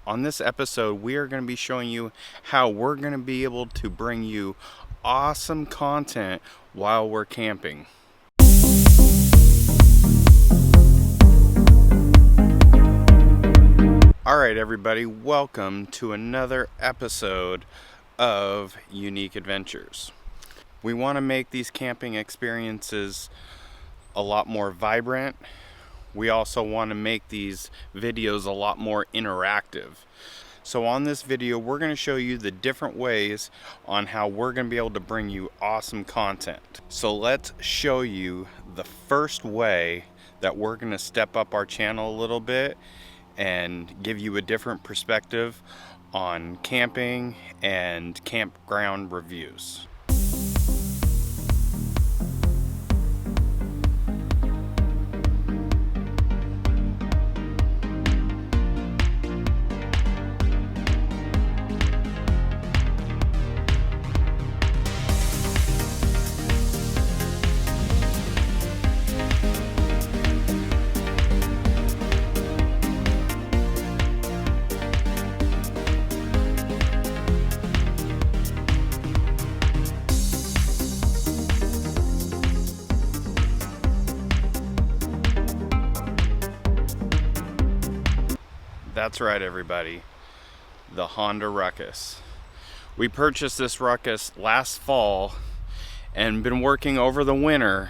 On this episode, we are going to be showing you how we're going to be able to bring you awesome content while we're camping. Alright everybody, welcome to another episode of Unique Adventures. We want to make these camping experiences a lot more vibrant. We also want to make these videos a lot more interactive. So on this video, we're going to show you the different ways on how we're going to be able to bring you awesome content. So let's show you the first way that we're going to step up our channel a little bit and give you a different perspective on camping and campground reviews. That's right everybody, the Honda Ruckus. We purchased this Ruckus last fall and been working over the winter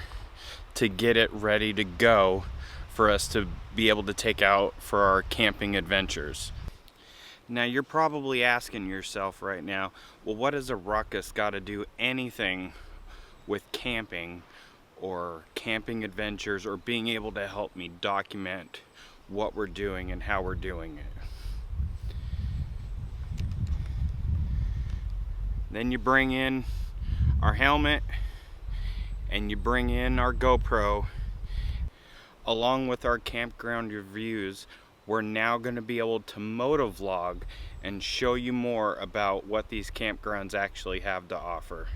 to get it ready to go for us to be able to take out for our camping adventures. Now you're probably asking yourself right now, well, what has a Ruckus got to do anything with camping or camping adventures or being able to help me document what we're doing and how we're doing it? Then you bring in our helmet and you bring in our GoPro. Along with our campground reviews, we're now going to be able to motovlog and show you more about what these campgrounds actually have to offer.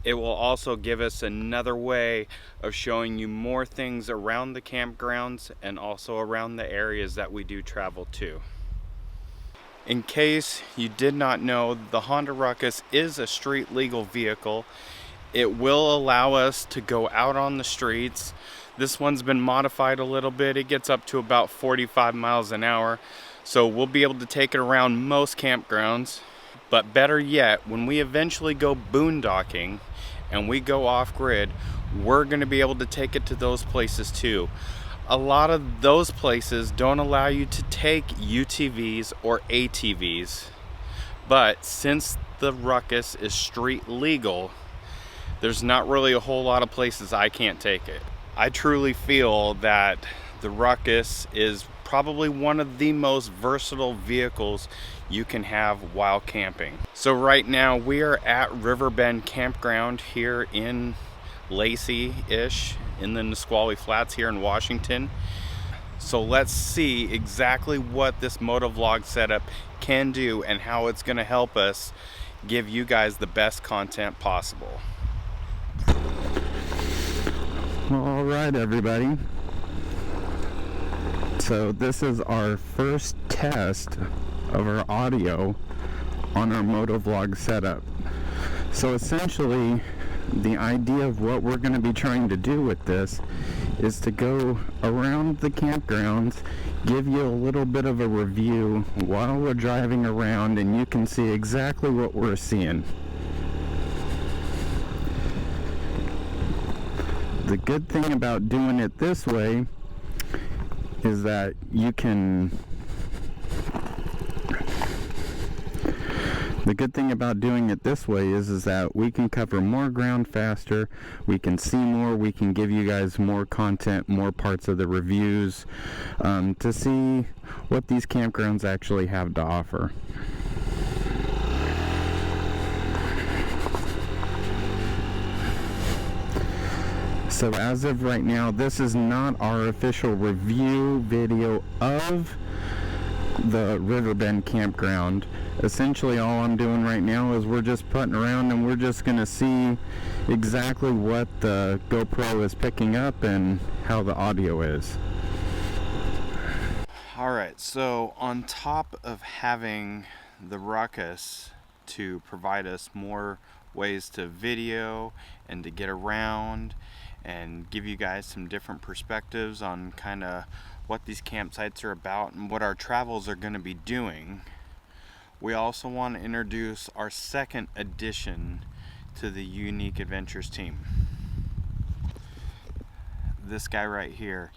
It will also give us another way of showing you more things around the campgrounds and also around the areas that we do travel to. In case you did not know, the Honda Ruckus is a street legal vehicle. It will allow us to go out on the streets. This one's been modified a little bit. It gets up to about 45 miles an hour. So we'll be able to take it around most campgrounds. But better yet, when we eventually go boondocking and we go off-grid, we're going to be able to take it to those places too. A lot of those places don't allow you to take UTVs or ATVs, but since the Ruckus is street legal, there's not really a whole lot of places I can't take it. I truly feel that the Ruckus is probably one of the most versatile vehicles you can have while camping. So right now we are at Riverbend Campground here in Lacey-ish in the Nisqually Flats here in Washington. So let's see exactly what this motovlog setup can do and how it's going to help us give you guys the best content possible. All right, everybody. So this is our first test of our audio on our motovlog setup. So essentially, the idea of what we're going to be trying to do with this is to go around the campgrounds, give you a little bit of a review while we're driving around, and you can see exactly what we're seeing. The good thing about doing it this way is that you can that we can cover more ground faster, we can see more, we can give you guys more content, more parts of the reviews, to see what these campgrounds actually have to offer. So as of right now, this is not our official review video of the Riverbend Campground. Essentially all I'm doing right now is we're just putting around and we're just going to see exactly what the GoPro is picking up and how the audio is. Alright, so on top of having the Ruckus to provide us more ways to video and to get around and give you guys some different perspectives on kind of what these campsites are about and what our travels are going to be doing, we also want to introduce our second addition to the Unique Adventures team. This guy right here.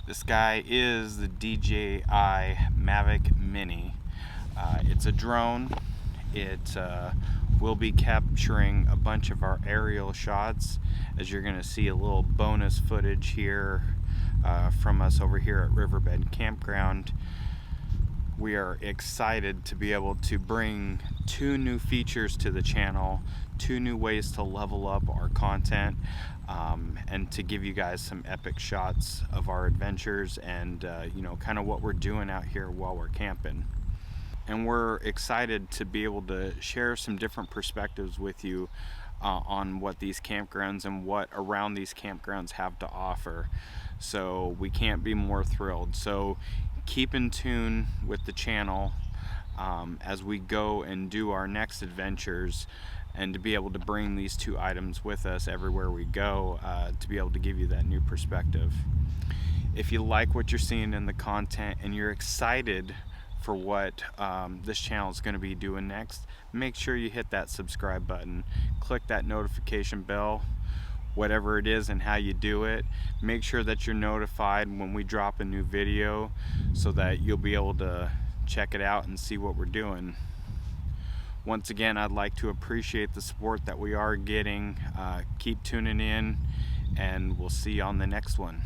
This guy is the DJI MAVIC MINI. It's a drone. It will be capturing a bunch of our aerial shots, as you're going to see a little bonus footage here from us over here at Riverbed Campground. We are excited to be able to bring 2 new features to the channel, 2 new ways to level up our content, and to give you guys some epic shots of our adventures and you know, kind of what we're doing out here while we're camping. And we're excited to be able to share some different perspectives with you on what these campgrounds and what around these campgrounds have to offer. So we can't be more thrilled. So keep in tune with the channel as we go and do our next adventures, and to be able to bring these 2 items with us everywhere we go, to be able to give you that new perspective. If you like what you're seeing in the content and you're excited for what this channel is going to be doing next, make sure you hit that subscribe button, click that notification bell, whatever it is and how you do it. Make sure that you're notified when we drop a new video so that you'll be able to check it out and see what we're doing. Once again, I'd like to appreciate the support that we are getting. Keep tuning in, and we'll see you on the next one.